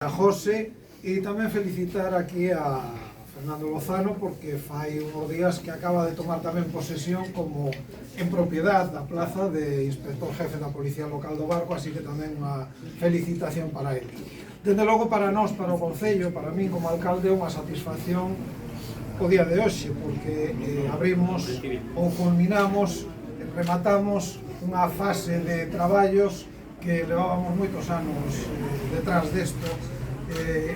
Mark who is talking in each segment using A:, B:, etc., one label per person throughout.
A: A José e tamén felicitar aquí a Fernando Lozano porque fai uns días que acaba de tomar tamén posesión como en propiedade da plaza de inspector jefe da Policía Local do Barco, así que tamén unha felicitación para ele. Dende logo para nós, para o Concello, para min como alcalde, unha satisfacción o día de hoxe porque abrimos ou culminamos, rematamos unha fase de traballos que levábamos moitos anos detrás desto.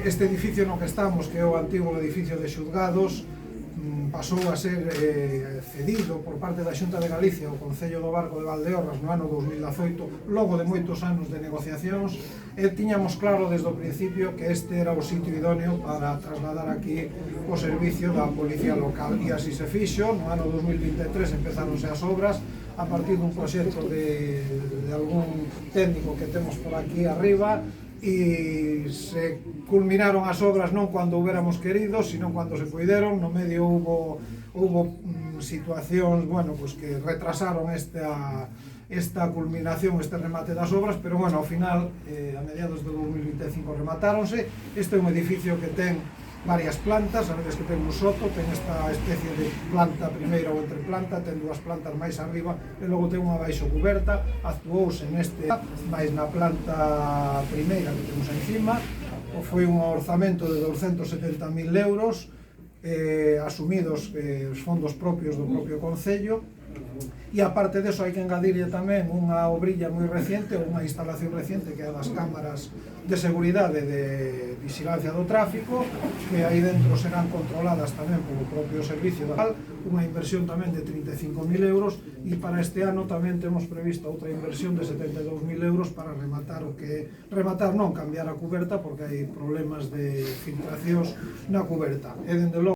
A: Este edificio no que estamos, que é o antigo edificio de xulgados, pasou a ser cedido por parte da Xunta de Galicia ao Concello do Barco de Valdeorras no ano 2018, logo de moitos anos de negociacións, e tiñamos claro desde o principio que este era o sitio idóneo para trasladar aquí o servicio da Policía Local, e así se fixo. No ano 2023 empezáronse as obras a partir dun proxecto de algún técnico que temos por aquí arriba, e se culminaron as obras non cando hubiéramos querido, sino cando se puideron. No medio hubo situacións, bueno, pues que retrasaron esta culminación, este remate das obras, pero bueno, ao final, a mediados de 2025 rematáronse. Este é un edificio que ten varias plantas, sabedes que ten un soto, ten esta especie de planta primeira ou entreplanta, ten dúas plantas máis arriba e logo ten unha baixo cuberta. Actuouse neste, máis na planta primeira que temos encima, foi un orzamento de 270.000 euros, asumidos os fondos propios do propio Concello. E aparte deso hai que engadirlle tamén unha obrilla moi reciente, ou unha instalación reciente, que é a das cámaras de seguridade de vigilancia do tráfico, que aí dentro serán controladas tamén polo propio servicio da unha inversión tamén de 35.000 euros, e para este ano tamén temos previsto outra inversión de 72.000 euros para rematar o que... rematar non, cambiar a cuberta, porque hai problemas de filtracións na cuberta. E dende logo